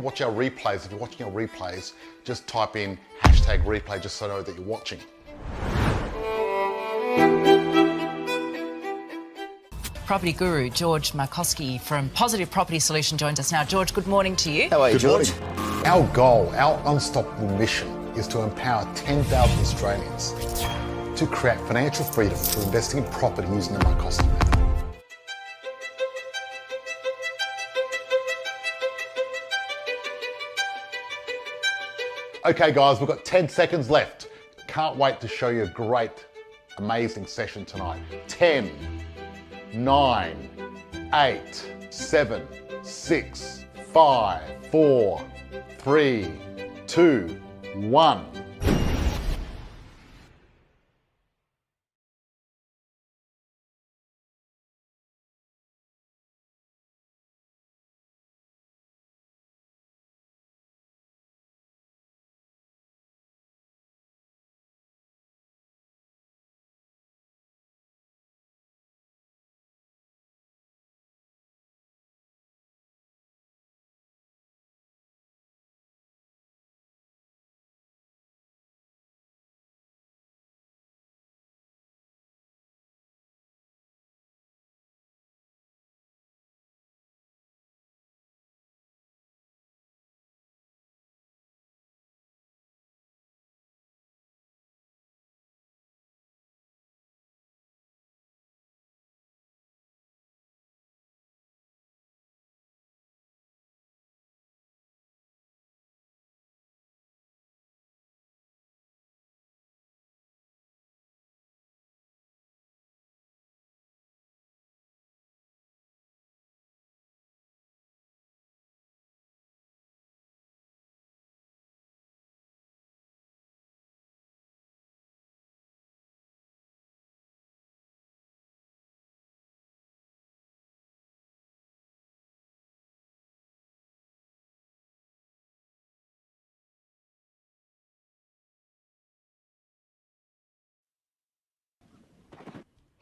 Watch our replays. If you're watching our replays, just type in #replay just so I know that you're watching. Property guru George Markoski from Positive Property Solution joins us now. George, good morning to you. How are you, George? Our goal, our unstoppable mission is to empower 10,000 Australians to create financial freedom through investing in property using the Markoski method. Okay guys, we've got 10 seconds left. Can't wait to show you a great, amazing session tonight. 10, 9, 8, 7, 6, 5, 4, 3, 2, 1.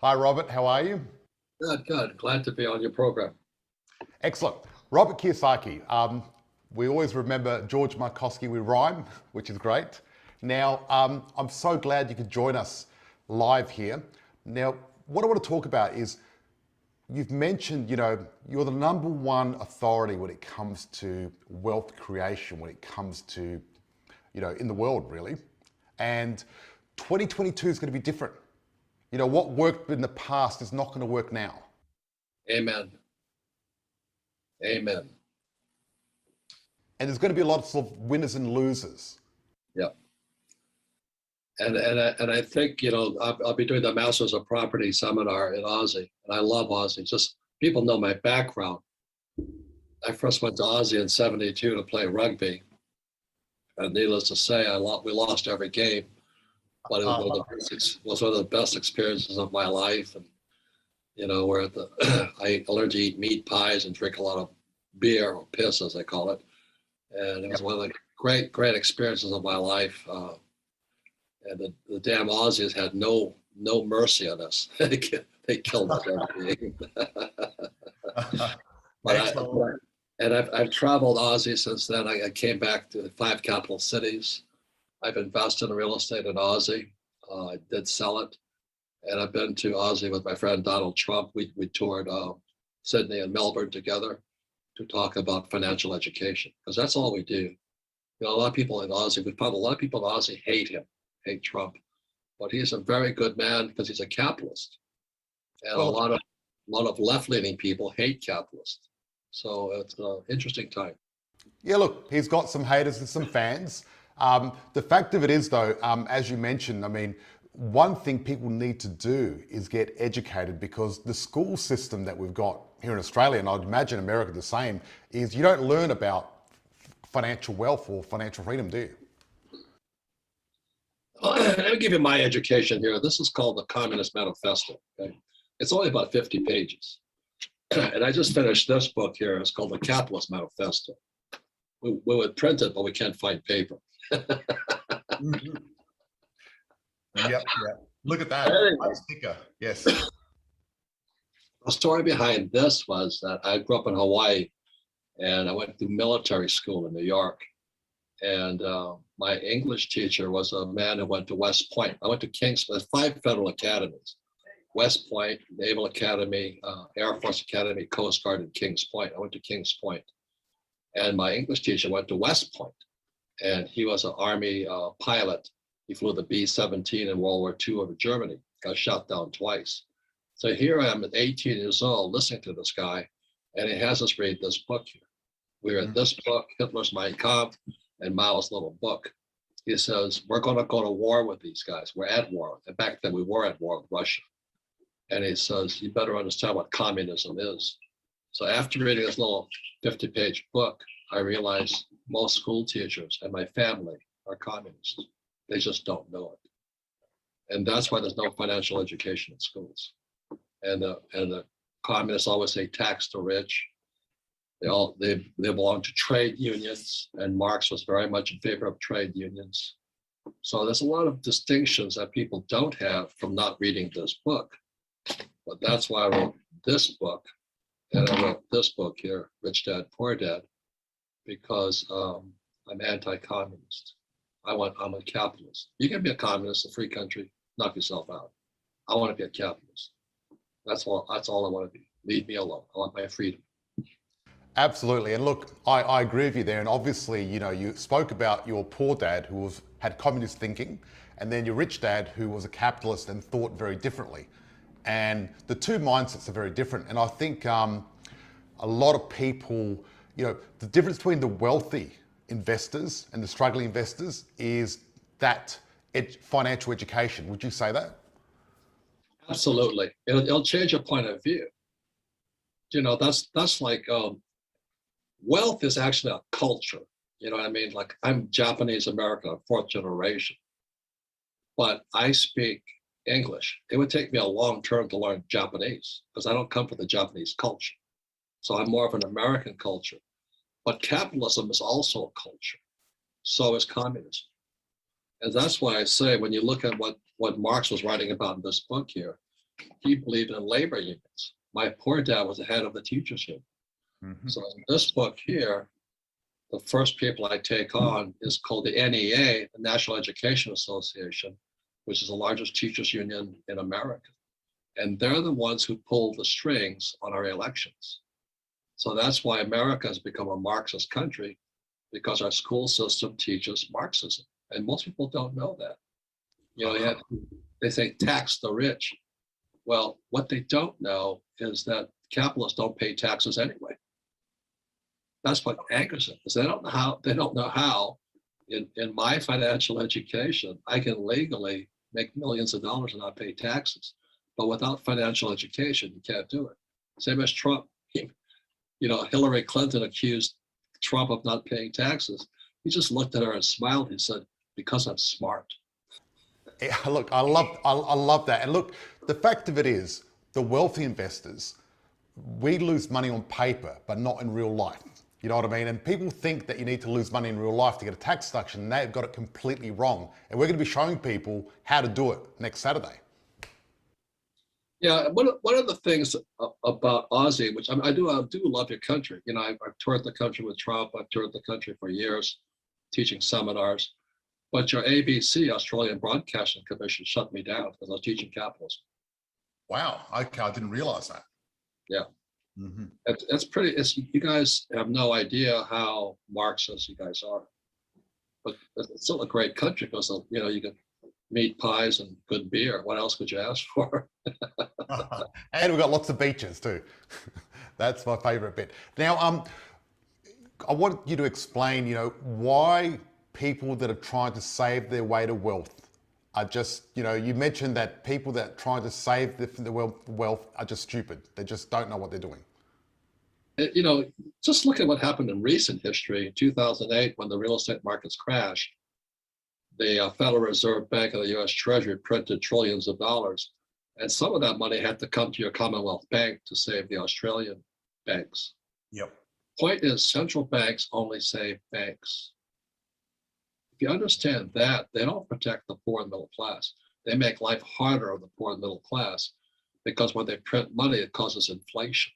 Hi Robert, how are you? Good. Glad to be on your program. Excellent. Robert Kiyosaki. We always remember George Markoski, we rhyme, which is great. Now, I'm so glad you could join us live here. Now, what I want to talk about is, you've mentioned, you're the #1 authority when it comes to wealth creation, when it comes to, in the world really. And 2022 is going to be different. What worked in the past is not going to work now. Amen. Amen. And there's going to be a lot of winners and losers. Yeah. And I think, I'll be doing the Masters of Property seminar in Aussie, and I love Aussie. Just people know my background. I first went to Aussie in '72 to play rugby, and needless to say, we lost every game. But it was one of the best experiences of my life, and where I learned to eat meat pies and drink a lot of beer, or piss as they call it, and it was one of the great experiences of my life. And the damn Aussies had no mercy on us. They killed us every game. I've traveled Aussie since then. I came back to the 5 capital cities. I've invested in real estate in Aussie. I did sell it. And I've been to Aussie with my friend Donald Trump. We toured Sydney and Melbourne together to talk about financial education, because that's all we do. A lot of people in Aussie, we found a lot of people in Aussie hate Trump, but he's a very good man because he's a capitalist. And a lot of left-leaning people hate capitalists. So it's an interesting time. Yeah, look, he's got some haters and some fans. The fact of it is, though, as you mentioned, one thing people need to do is get educated, because the school system that we've got here in Australia, and I'd imagine America the same, is you don't learn about financial wealth or financial freedom, do you? Let me give you my education here. This is called the Communist Manifesto. Okay? It's only about 50 pages. And I just finished this book here. It's called the Catalyst Manifesto. We would print it, but we can't find paper. Mm-hmm. Yep. Look at that. Nice sticker. Yes. The story behind this was that I grew up in Hawaii, And I went to military school in New York. And my English teacher was a man who went to West Point. I went to King's, 5 federal academies: West Point, Naval Academy, Air Force Academy, Coast Guard, and King's Point. I went to King's Point. And my English teacher went to West Point, and he was an Army pilot. He flew the B-17 in World War II over Germany, got shot down twice. So here I am at 18 years old listening to this guy, and he has us read this book here. We read this book, Hitler's Mein Kampf, and Mao's little book. He says, we're going to go to war with these guys. We're at war. And back then we were at war with Russia. And he says, you better understand what communism is. So after reading this little 50-page book, I realized most school teachers and my family are communists. They just don't know it. And that's why there's no financial education in schools. And the communists always say tax the rich. They belong to trade unions, and Marx was very much in favor of trade unions. So there's a lot of distinctions that people don't have from not reading this book. But that's why I wrote this book, and I wrote this book here, Rich Dad, Poor Dad, because I'm anti-communist. I'm a capitalist. You can be a communist, a free country, knock yourself out. I want to be a capitalist. That's all I want to be. Leave me alone. I want my freedom. Absolutely. And look, I agree with you there. And obviously, you spoke about your poor dad who had communist thinking, and then your rich dad who was a capitalist and thought very differently. And the two mindsets are very different. And I think a lot of people, the difference between the wealthy investors and the struggling investors is that financial education. Would you say that? Absolutely. It'll change your point of view. That's like wealth is actually a culture. You know what I mean? Like, I'm Japanese American, 4th generation, but I speak English. It would take me a long term to learn Japanese because I don't come from the Japanese culture. So I'm more of an American culture. But capitalism is also a culture. So is communism. And that's why I say, when you look at what Marx was writing about in this book here, he believed in labor unions. My poor dad was the head of the teachers union. Mm-hmm. So in this book here, the first people I take on is called the NEA, the National Education Association, which is the largest teachers union in America. And they're the ones who pull the strings on our elections. So that's why America has become a Marxist country, because our school system teaches Marxism. And most people don't know that. They say tax the rich. Well, what they don't know is that capitalists don't pay taxes anyway. That's what angers them, because they don't know how in my financial education, I can legally make millions of dollars and not pay taxes. But without financial education, you can't do it. Same as Trump. Hillary Clinton accused Trump of not paying taxes. He just looked at her and smiled. He said, because I'm smart. Yeah, look, I love that. And look, the fact of it is, the wealthy investors, we lose money on paper, but not in real life. You know what I mean? And people think that you need to lose money in real life to get a tax deduction, and they've got it completely wrong. And we're going to be showing people how to do it next Saturday. Yeah, one of the things about Aussie, which I do love your country. I've toured the country with Trump. I've toured the country for years, teaching seminars. But your ABC, Australian Broadcasting Commission, shut me down because I was teaching capitalism. Wow. Okay, I didn't realize that. Yeah. Mm-hmm. It's pretty. You guys have no idea how Marxist you guys are, but it's still a great country because you get meat pies and good beer. What else could you ask for? And we've got lots of beaches too. That's my favorite bit. Now, I want you to explain, why people that are trying to save their way to wealth are just, you mentioned that people that are trying to save the wealth are just stupid. They just don't know what they're doing. Just look at what happened in recent history. In 2008, when the real estate markets crashed, the Federal Reserve Bank and the U.S. Treasury printed trillions of dollars. And some of that money had to come to your Commonwealth Bank to save the Australian banks. Yep. Point is, central banks only save banks. If you understand that, they don't protect the poor and middle class. They make life harder on the poor and middle class because when they print money, it causes inflation.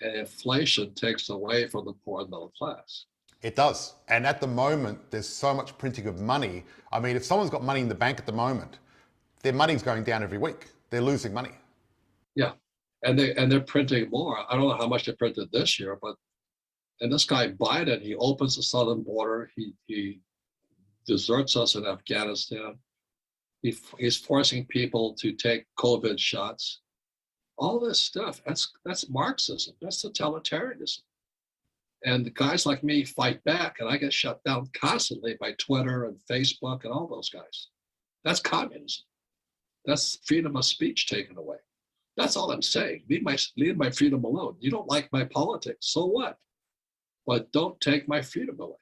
And inflation takes away from the poor and middle class. It does. And at the moment, there's so much printing of money. I mean, if someone's got money in the bank at the moment, their money's going down every week. They're losing money. Yeah. And they're printing more. I don't know how much they printed this year, but and this guy Biden, he opens the southern border. He deserts us in Afghanistan. He's forcing people to take COVID shots. All this stuff, that's Marxism, that's totalitarianism. And the guys like me fight back, and I get shut down constantly by Twitter and Facebook and all those guys. That's communism. That's freedom of speech taken away. That's all I'm saying. Leave my freedom alone. You don't like my politics, so what? But don't take my freedom away.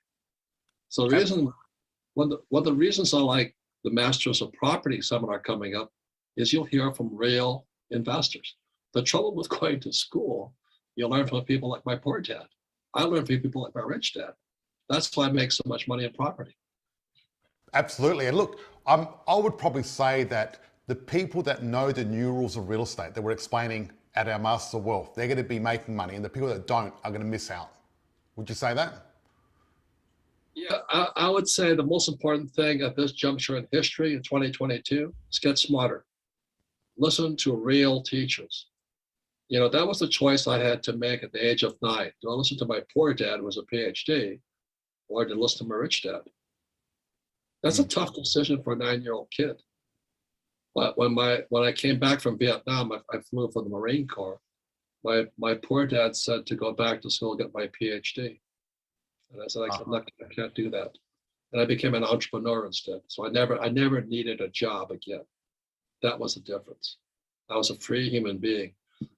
So the reason, one of the reasons I like the Masters of Property seminar coming up is you'll hear from real investors. The trouble with going to school, you learn from people like my poor dad. I learned from people like my rich dad. That's why I make so much money in property. Absolutely. And look, I would probably say that the people that know the new rules of real estate that we're explaining at our Masters of Wealth, they're going to be making money, and the people that don't are going to miss out. Would you say that? Yeah, I would say the most important thing at this juncture in history in 2022 is get smarter. Listen to real teachers. You know, that was the choice I had to make at the age of 9. Do I listen to my poor dad who was a PhD, or to listen to my rich dad? That's a tough decision for a 9-year-old kid. But when I came back from Vietnam, I flew for the Marine Corps. My poor dad said to go back to school and get my PhD. And I said, I can't do that. And I became an entrepreneur instead. So I never needed a job again. That was the difference. I was a free human being.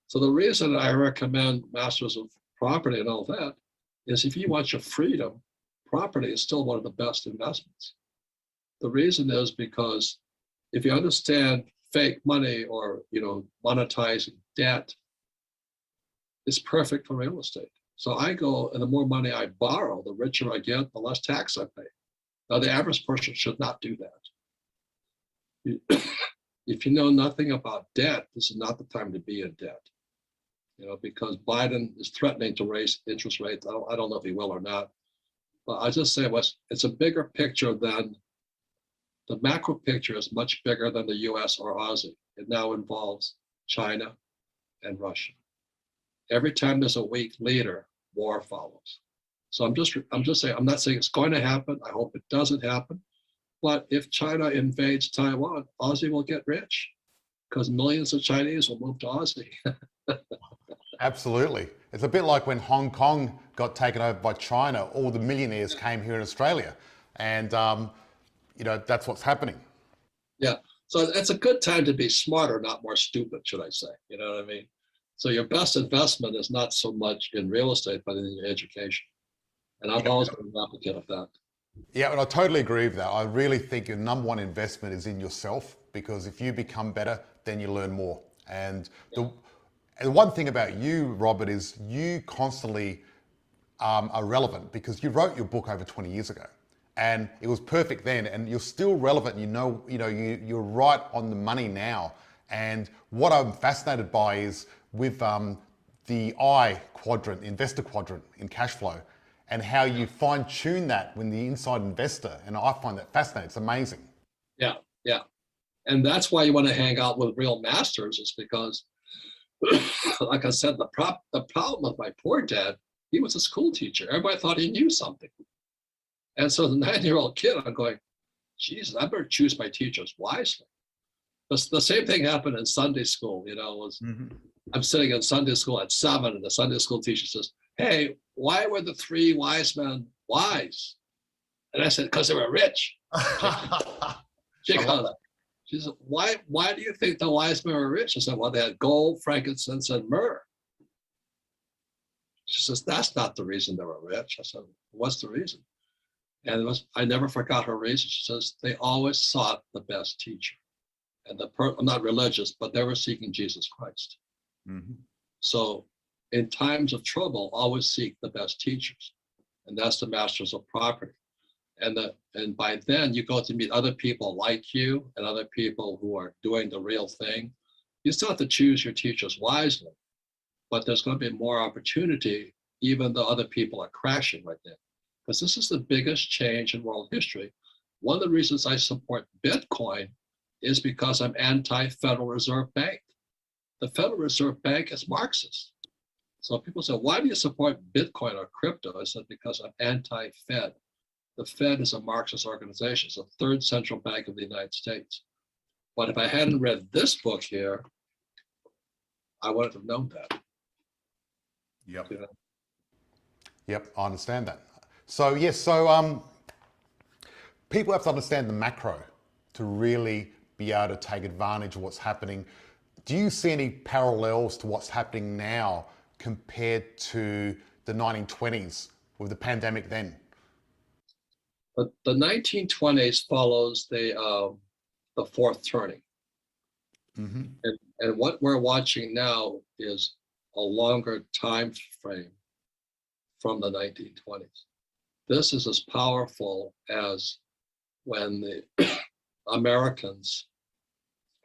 So the reason I recommend Masters of Property and all that is if you want your freedom, property is still one of the best investments. The reason is because if you understand fake money or, monetizing debt, it's perfect for real estate. So I go, and the more money I borrow, the richer I get, the less tax I pay. Now, the average person should not do that. If you know nothing about debt, this is not the time to be in debt. Because Biden is threatening to raise interest rates. I don't know if he will or not. But I just say it's a bigger picture than the macro picture is much bigger than the US or Aussie. It now involves China and Russia. Every time there's a weak leader, war follows. So I'm just saying, I'm not saying it's going to happen. I hope it doesn't happen. But if China invades Taiwan, Aussie will get rich because millions of Chinese will move to Aussie. Absolutely. It's a bit like when Hong Kong got taken over by China, all the millionaires came here in Australia. And, that's what's happening. Yeah. So it's a good time to be smarter, not more stupid, should I say. You know what I mean? So your best investment is not so much in real estate, but in your education. And I've always been an advocate of that. Yeah, and I totally agree with that. I really think your number one investment is in yourself, because if you become better, then you learn more. And the one thing about you, Robert, is you constantly are relevant because you wrote your book over 20 years ago. And it was perfect then, and you're still relevant. You're right on the money now. And what I'm fascinated by is with the I quadrant, investor quadrant in cash flow, and how you fine tune that when the inside investor. And I find that fascinating. It's amazing. Yeah, yeah. And that's why you want to hang out with real masters, is because, like I said, the problem with my poor dad, he was a school teacher. Everybody thought he knew something. And so the 9-year-old kid, I'm going, Jesus, I better choose my teachers wisely. The same thing happened in Sunday school. I'm sitting in Sunday school at 7, and the Sunday school teacher says, "Hey, why were the 3 wise men wise?" And I said, "Because they were rich." She goes, she said, why do you think the wise men were rich? I said, "Well, they had gold, frankincense, and myrrh." She says, "That's not the reason they were rich." I said, "What's the reason?" And I never forgot her reason. She says, "They always sought the best teacher." And I'm not religious, but they were seeking Jesus Christ. Mm-hmm. So in times of trouble, always seek the best teachers. And that's the Masters of Property. And by then you go to meet other people like you and other people who are doing the real thing. You still have to choose your teachers wisely. but there's going to be more opportunity, even though other people are crashing right now. Because this is the biggest change in world history. One of the reasons I support Bitcoin is because I'm anti-Federal Reserve Bank. The Federal Reserve Bank is Marxist. So people say, why do you support Bitcoin or crypto? I said, because I'm anti-Fed. The Fed is a Marxist organization. It's the third central bank of the United States. But if I hadn't read this book here, I wouldn't have known that. Yep. You know? Yep, I understand that. So yes, people have to understand the macro to really be able to take advantage of what's happening. Do you see any parallels to what's happening now compared to the 1920s with the pandemic then? But the 1920s follows the fourth turning. Mm-hmm. And what we're watching now is a longer time frame from the 1920s. This is as powerful as when the Americans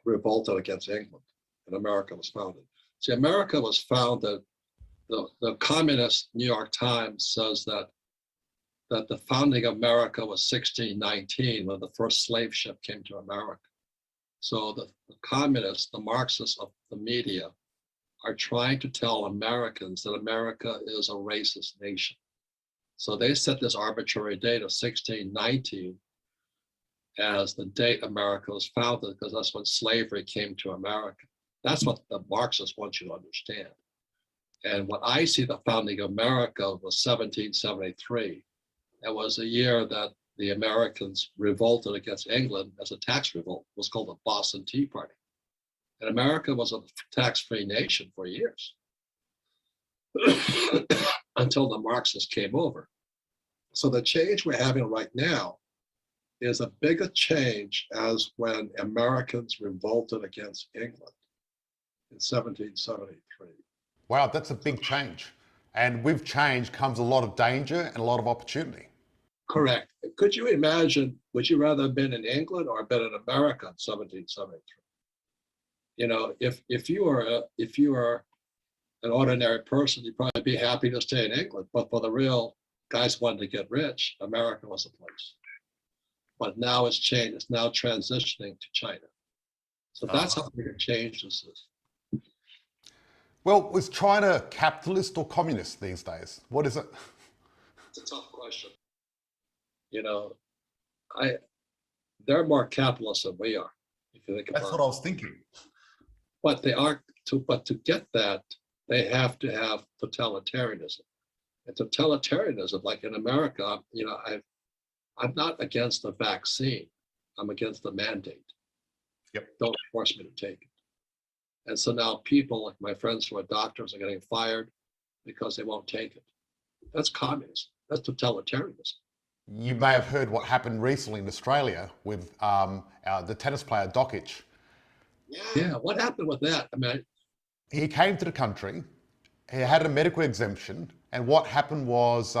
revolted against England and America was founded. See, America was founded, the communist New York Times says that the founding of America was 1619 when the first slave ship came to America. So the communists, the Marxists of the media are trying to tell Americans that America is a racist nation. So they set this arbitrary date of 1619 as the date America was founded, because that's when slavery came to America. That's what the Marxists want you to understand. And what I see the founding of America was 1773. It was a year that the Americans revolted against England as a tax revolt. It was called the Boston Tea Party. And America was a tax-free nation for years until the Marxists came over. So the change we're having right now is a bigger change as when Americans revolted against England in 1773. Wow, that's a big change. And with change comes a lot of danger and a lot of opportunity. Correct. Could you imagine, would you rather have been in England or been in America in 1773? You know, if you were an ordinary person, you'd probably be happy to stay in England. But for the real guys wanting to get rich, America was the place. But now it's changed. It's now transitioning to China. So that's how big a change this is. Well, is China capitalist or communist these days? What is it? It's a tough question. You know, they're more capitalist than we are, if you think about it. That's what I was thinking. But to get that, they have to have totalitarianism. And totalitarianism, like in America, you know, I'm not against the vaccine. I'm against the mandate. Yep. Don't force me to take it. And so now people like my friends who are doctors are getting fired because they won't take it. That's communism. That's totalitarianism. You may have heard what happened recently in Australia with the tennis player Djokovic. Yeah, what happened with that? I mean, he came to the country, he had a medical exemption, and what happened was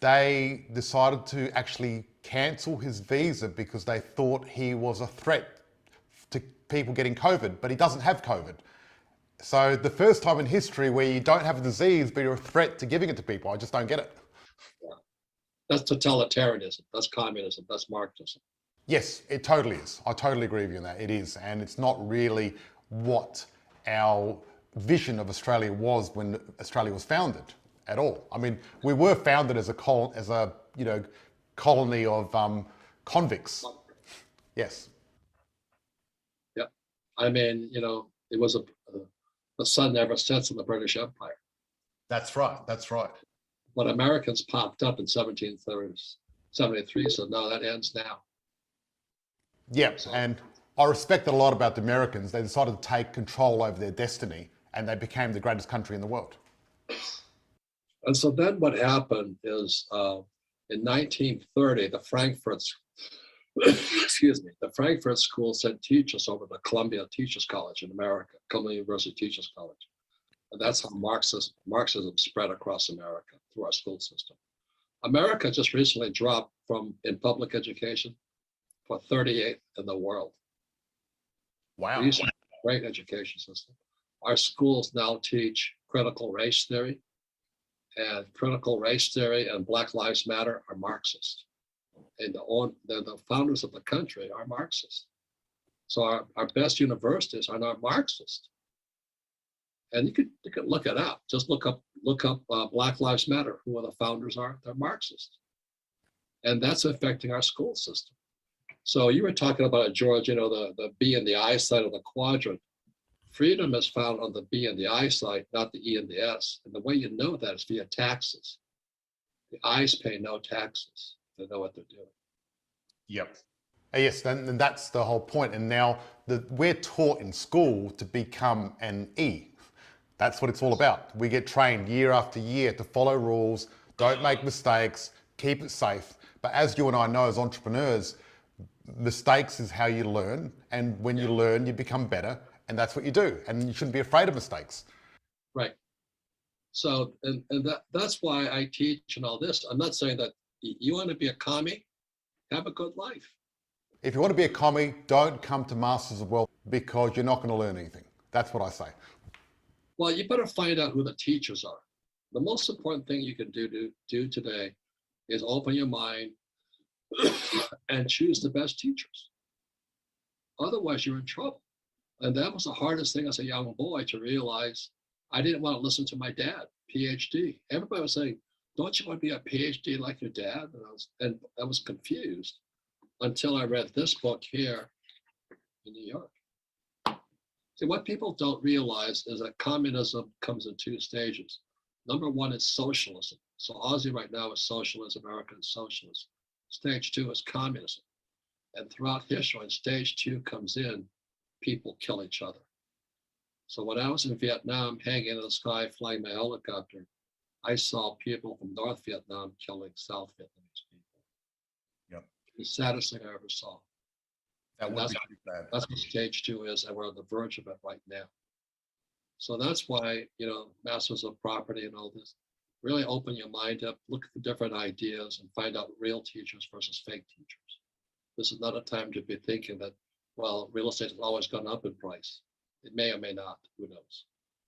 they decided to actually cancel his visa because they thought he was a threat to people getting COVID, but he doesn't have COVID. So the first time in history where you don't have a disease, but you're a threat to giving it to people, I just don't get it. Yeah. That's totalitarianism, that's communism, that's Marxism. Yes, it totally is. I totally agree with you on that. It is, and it's not really what our vision of Australia was when Australia was founded at all. I mean, we were founded as a colony of convicts. Yes. Yeah, I mean, you know, it was the sun never sets in the British Empire. That's right. That's right. But Americans popped up in 1773, so no, that ends now. Yeah, and I respect that a lot about the Americans. They decided to take control over their destiny, and they became the greatest country in the world. And so then what happened is in 1930, the Frankfurt School sent teachers over to Columbia Teachers College in America, Columbia University Teachers College. And that's how Marxism spread across America through our school system. America just recently dropped in public education for 38th in the world. Wow. We used to have a great education system. our schools now teach critical race theory, and critical race theory and Black Lives Matter are Marxist. And the founders of the country are Marxist. So our best universities are not Marxist. And you could look it up. Just look up Black Lives Matter. Who the founders are? They're Marxist. And that's affecting our school system. So you were talking about it, George, the B and the I side of the quadrant. Freedom is found on the B and the I side, not the E and the S. And the way you know that is via taxes. The I's pay no taxes. They know what they're doing. Yep. Yes, and that's the whole point. And now we're taught in school to become an E. That's what it's all about. We get trained year after year to follow rules, don't make mistakes, keep it safe. But as you and I know as entrepreneurs, mistakes is how you learn. And when you learn, you become better. And that's what you do. And you shouldn't be afraid of mistakes. Right. So, and that's why I teach and all this. I'm not saying that you want to be a commie, have a good life. If you want to be a commie, don't come to Masters of Wealth because you're not going to learn anything. That's what I say. Well, you better find out who the teachers are. The most important thing you can do today is open your mind and choose the best teachers. Otherwise, you're in trouble. And that was the hardest thing as a young boy to realize. I didn't want to listen to my dad, PhD. Everybody was saying, don't you want to be a PhD like your dad? And I was confused until I read this book here in New York. See, what people don't realize is that communism comes in two stages. Number one is socialism. So Aussie right now is socialism, America is socialism. Stage two is communism. And throughout history, when stage two comes in, people kill each other. So when I was in Vietnam, hanging in the sky, flying my helicopter, I saw people from North Vietnam killing South Vietnamese people. Yep. The saddest thing I ever saw. That's what stage two is, and we're on the verge of it right now. So that's why, Masters of Property and all this, really open your mind up, look at the different ideas and find out real teachers versus fake teachers. This is not a time to be thinking that, well, real estate has always gone up in price. It may or may not, who knows?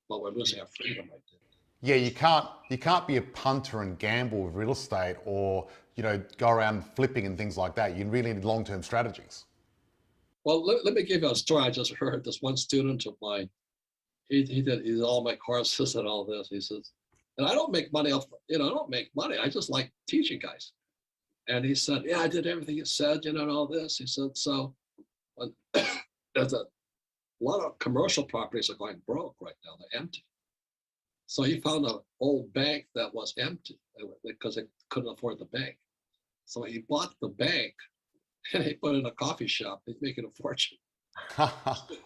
But we're losing our freedom right there. Yeah, you can't be a punter and gamble with real estate or, go around flipping and things like that. You really need long-term strategies. Well, let me give you a story I just heard. This one student of mine, he did all my courses and all this. He says, and I don't make money off, I don't make money. I just like teaching guys. And he said, yeah, I did everything you said, and all this. He said, so there's a lot of commercial properties are going broke right now. They're empty. So he found an old bank that was empty because they couldn't afford the bank. So he bought the bank and he put in a coffee shop. He's making a fortune.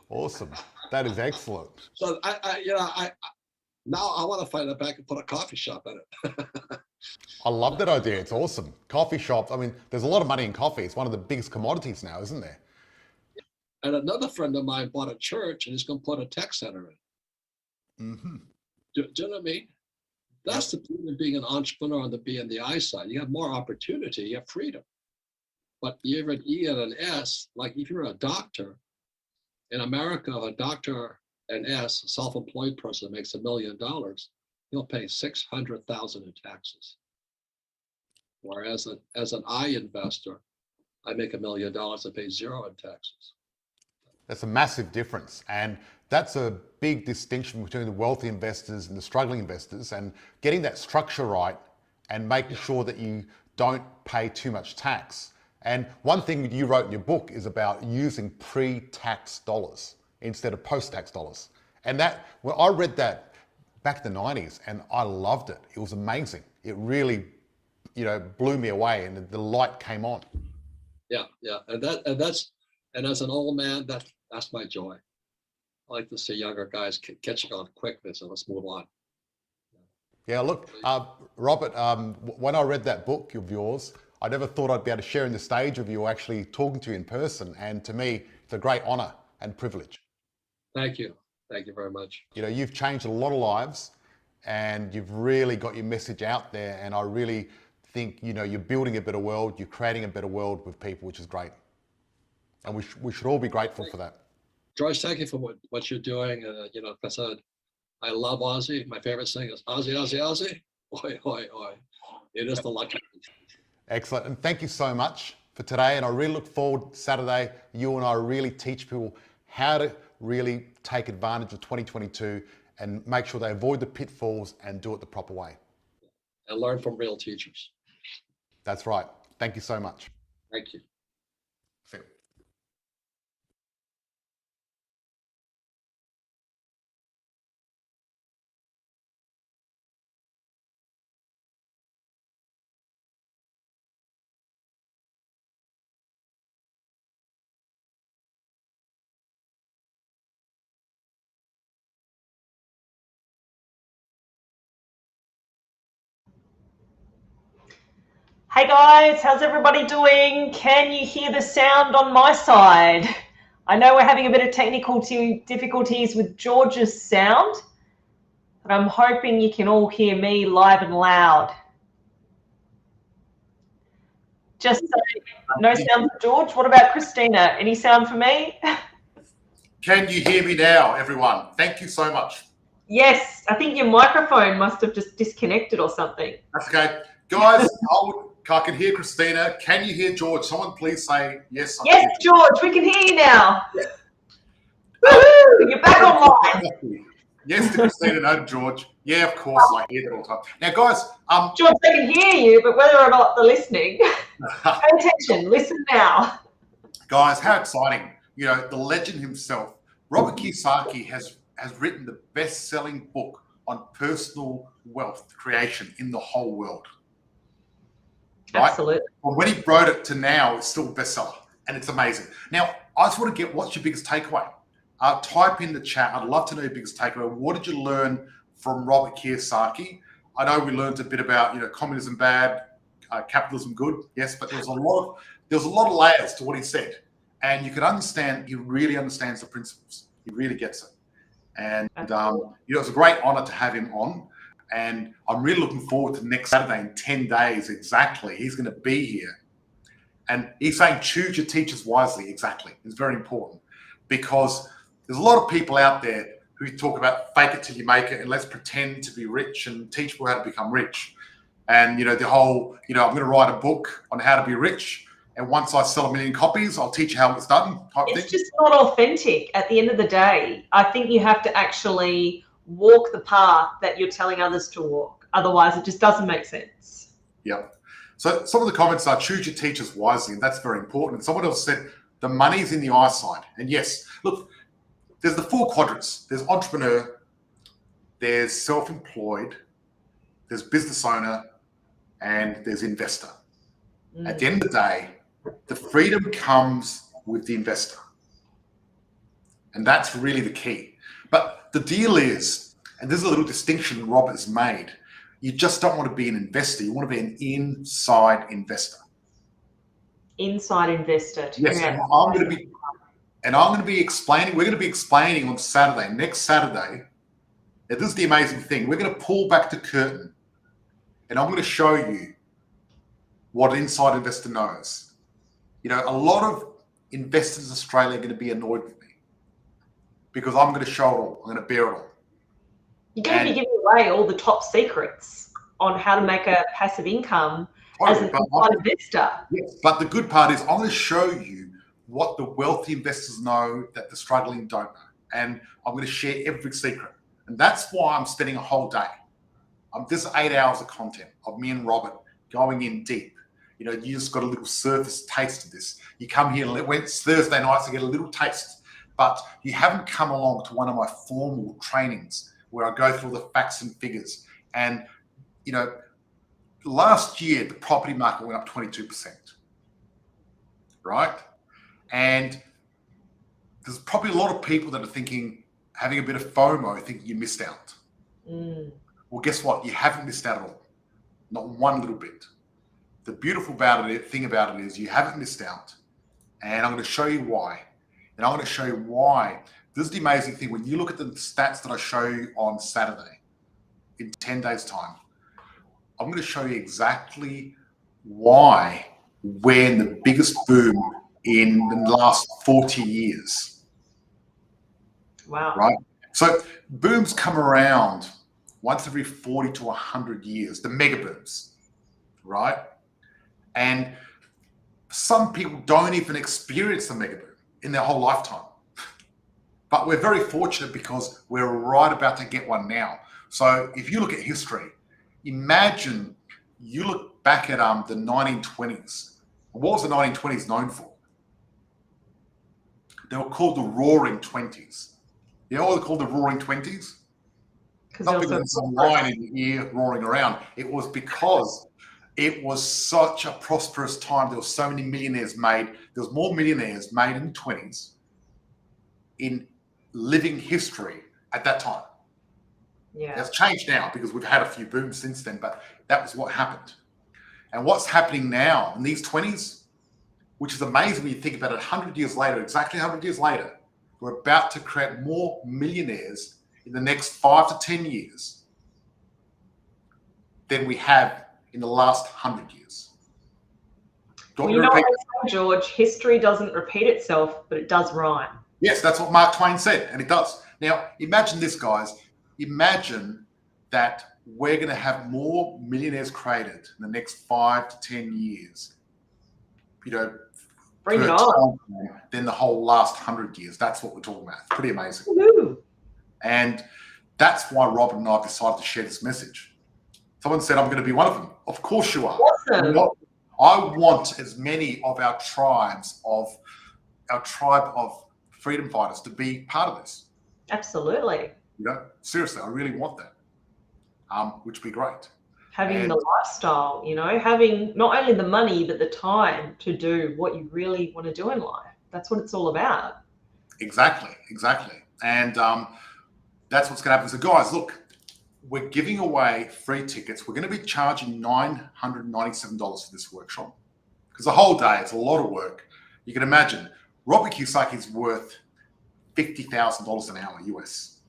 Awesome. That is excellent. So I now I want to find a bank and put a coffee shop in it. I love that idea. It's awesome. Coffee shops. I mean, there's a lot of money in coffee. It's one of the biggest commodities now, isn't there? And another friend of mine bought a church and he's going to put a tech center in. Mm-hmm. Do you know what I mean? That's the beauty of being an entrepreneur on the B and the I side. You have more opportunity, you have freedom. But you have an E and an S, like if you're a doctor, in America, a doctor, an S, a self-employed person makes $1 million, he'll pay $600,000 in taxes. Whereas as an I investor, I make $1 million and pay zero in taxes. That's a massive difference. And that's a big distinction between the wealthy investors and the struggling investors, and getting that structure right and making sure that you don't pay too much tax. And one thing you wrote in your book is about using pre-tax dollars instead of post-tax dollars. And well, I read that back in the 90s and I loved it. It was amazing. It really, blew me away and the light came on. Yeah. And as an old man, that's my joy. I like to see younger guys catching on quickly, so let's move on. Yeah, look, Robert, when I read that book of yours, I never thought I'd be able to share in the stage of you actually talking to you in person. And to me, it's a great honor and privilege. Thank you. Thank you very much. You've changed a lot of lives and you've really got your message out there. And I really think, you're building a better world. You're creating a better world with people, which is great. And we should all be grateful for that. George, thank you for what you're doing. You know, I said, I love Aussie. My favorite thing is Aussie, Aussie, Aussie. Oi, oi, oi. It is the lucky. Excellent. And thank you so much for today. And I really look forward to Saturday. You and I really teach people how to really take advantage of 2022 and make sure they avoid the pitfalls and do it the proper way. And learn from real teachers. That's right. Thank you so much. Thank you. See you. Hey guys, how's everybody doing? Can you hear the sound on my side? I know we're having a bit of technical difficulties with George's sound, but I'm hoping you can all hear me live and loud. Just say no sound for George. What about Christina? Any sound for me? Can you hear me now, everyone? Thank you so much. Yes, I think your microphone must have just disconnected or something. That's okay. Guys, I can hear Christina. Can you hear George? Someone please say yes. Yes, George, we can hear you now. Yeah. Woohoo! You're back online. Yes to Christina, no to George. Yeah, of course, I hear that all the time. Now, guys, George, they can hear you, but whether or not they're listening, pay attention. Listen now. Guys, how exciting! You know, the legend himself, Robert Kiyosaki, has written the best-selling book on personal wealth creation in the whole world. Right? Absolutely. Well, when he wrote it to now, it's still a bestseller, and it's amazing. Now, I just want to get, what's your biggest takeaway? Type in the chat. I'd love to know your biggest takeaway. What did you learn from Robert Kiyosaki? I know we learned a bit about, you know, communism bad, capitalism good. Yes, but there was a lot of layers to what he said, and you can understand. He really understands the principles. He really gets it, and you know, it's a great honor to have him on. And I'm really looking forward to next Saturday in 10 days exactly. He's going to be here. And he's saying choose your teachers wisely. Exactly. It's very important because there's a lot of people out there who talk about fake it till you make it and let's pretend to be rich and teach people how to become rich. And, you know, the whole, you know, I'm going to write a book on how to be rich. And once I sell 1 million copies, I'll teach you how it's done. It's just not authentic at the end of the day. I think you have to actually walk the path that you're telling others to walk. Otherwise, it just doesn't make sense. Yep. So some of the comments are choose your teachers wisely, and that's very important. And someone else said the money's in the eyesight. And yes, look, there's the 4 quadrants. There's entrepreneur, there's self-employed, there's business owner, and there's investor. At the end of the day, the freedom comes with the investor. And that's really the key. But the deal is, and there's a little distinction Robert has made, you just don't want to be an investor. You want to be an inside investor. Inside investor. Yes, and I'm going to be explaining, we're going to be explaining on Saturday, next Saturday. Now, this is the amazing thing. We're going to pull back the curtain and I'm going to show you what an inside investor knows. You know, a lot of investors in Australia are going to be annoyed with me because I'm going to show it all. I'm going to bear it all. You're going to be giving away all the top secrets on how to make a passive income as an inside investor. Yes, but the good part is I'm going to show you what the wealthy investors know that the struggling don't know. And I'm going to share every secret. And that's why I'm spending a whole day. This is 8 hours of content of me and Robert going in deep. You know, you just got a little surface taste of this. You come here, it's Thursday nights to get a little taste, but you haven't come along to one of my formal trainings where I go through the facts and figures. And, you know, last year, the property market went up 22%, right? And there's probably a lot of people that are thinking, having a bit of FOMO, thinking you missed out. Well, guess what? You haven't missed out at all. Not one little bit. The beautiful thing about it is you haven't missed out. And I'm going to show you why. And I'm going to show you why. This is the amazing thing. When you look at the stats that I show you on Saturday, in 10 days' time, I'm going to show you exactly why we're in the biggest boom in the last 40 years. Wow. right? So booms come around once every 40 to 100 years, the mega booms, right? And some people don't even experience the mega boom in their whole lifetime. But we're very fortunate because we're right about to get one now. So if you look at history, imagine you look back at the 1920s. What was the 1920s known for? They were called the Roaring Twenties. You know what they're called, the Roaring Twenties? Not because there's some lion in your ear roaring around. It was because it was such a prosperous time. There were so many millionaires made. There was more millionaires made in the 20s in living history at that time. Yeah. That's changed now because we've had a few booms since then, but that was what happened. And what's happening now in these 20s, which is amazing when you think about it, 100 years later, exactly 100 years later, we're about to create more millionaires in the next 5 to 10 years than we have in the last 100 years. Well, you know what they say, George? History doesn't repeat itself, but it does rhyme. Yes, that's what Mark Twain said, and it does. Now, imagine this, guys. Imagine that we're going to have more millionaires created in the next 5 to 10 years, you know, Bring it on. than the whole last 100 years. That's what we're talking about. It's pretty amazing. Woo-hoo. And that's why Robert and I have decided to share this message. Someone said, I'm going to be one of them. Of course you are. Awesome. You know, I want as many of our tribe of freedom fighters to be part of this. Absolutely. You know, seriously, I really want that, which would be great. Having the lifestyle, you know, having not only the money, but the time to do what you really want to do in life. That's what it's all about. Exactly. And that's what's going to happen. So guys, look, we're giving away free tickets. We're going to be charging $997 for this workshop because the whole day, it's a lot of work. You can imagine Robert Kiyosaki is worth $50,000 an hour US,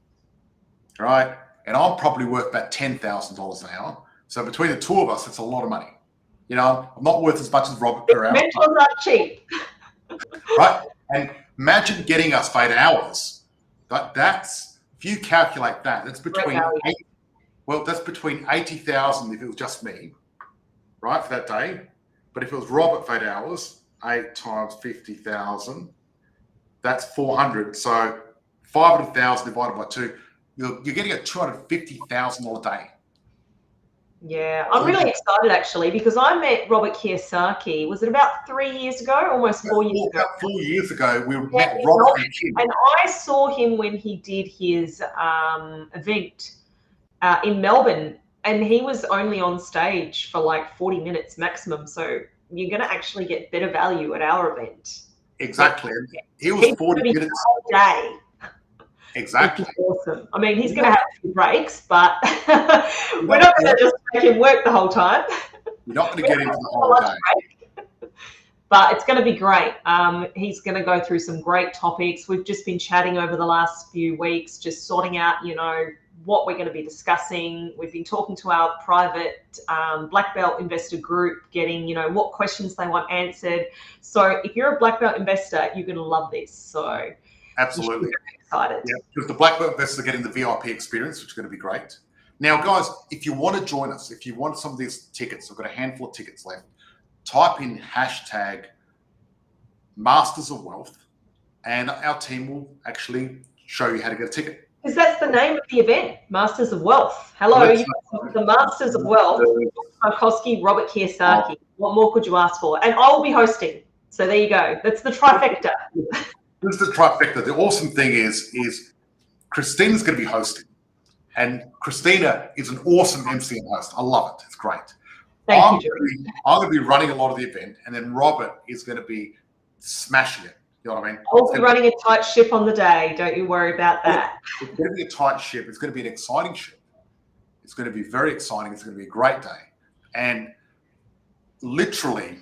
right? And I'm probably worth about $10,000 an hour. So between the two of us, it's a lot of money. You know, I'm not worth as much as Robert per hour. Mentors are cheap. Right? And imagine getting us 8 hours. That's, if you calculate that, that's between that's between 80,000 if it was just me, right, for that day. But if it was Robert for 8 hours, 8 times 50,000, that's 400. So 500,000 divided by 2, you're getting a $250,000 day. Yeah, I'm really excited actually because I met Robert Kiyosaki. Was it about 3 years ago? Almost 4 years ago. About 4 years ago, we met Robert and Kim. And I saw him when he did his event in Melbourne, and he was only on stage for like 40 minutes maximum. So you're going to actually get better value at our event. Exactly. He was 40 minutes a day. Exactly. Awesome. I mean, he's going to have a few breaks, but we're not going to just make him work the whole time. You're not going to get into the whole day. But it's going to be great. He's going to go through some great topics. We've just been chatting over the last few weeks, just sorting out, you know, what we're going to be discussing. We've been talking to our private black belt investor group, getting, you know, what questions they want answered. So if you're a black belt investor, you're going to love this. So absolutely excited. Yeah, because the black belt investors are getting the VIP experience, which is going to be great. Now, guys, if you want to join us, if you want some of these tickets, I've got a handful of tickets left. Type in hashtag Masters of Wealth, and our team will actually show you how to get a ticket. Because that's the name of the event, Masters of Wealth. Hello, the Masters of Wealth, Markoski, Robert Kiyosaki. What more could you ask for? And I will be hosting. So there you go. That's the trifecta. This is the trifecta. The awesome thing is Christina's going to be hosting. And Christina is an awesome MC and host. I love it. It's great. Thank you, George. I'm going to be running a lot of the event, and then Robert is going to be smashing it. You know what I mean? I'll be running a tight ship on the day. Don't you worry about that. It's going to be a tight ship. It's going to be an exciting ship. It's going to be very exciting. It's going to be a great day. And literally,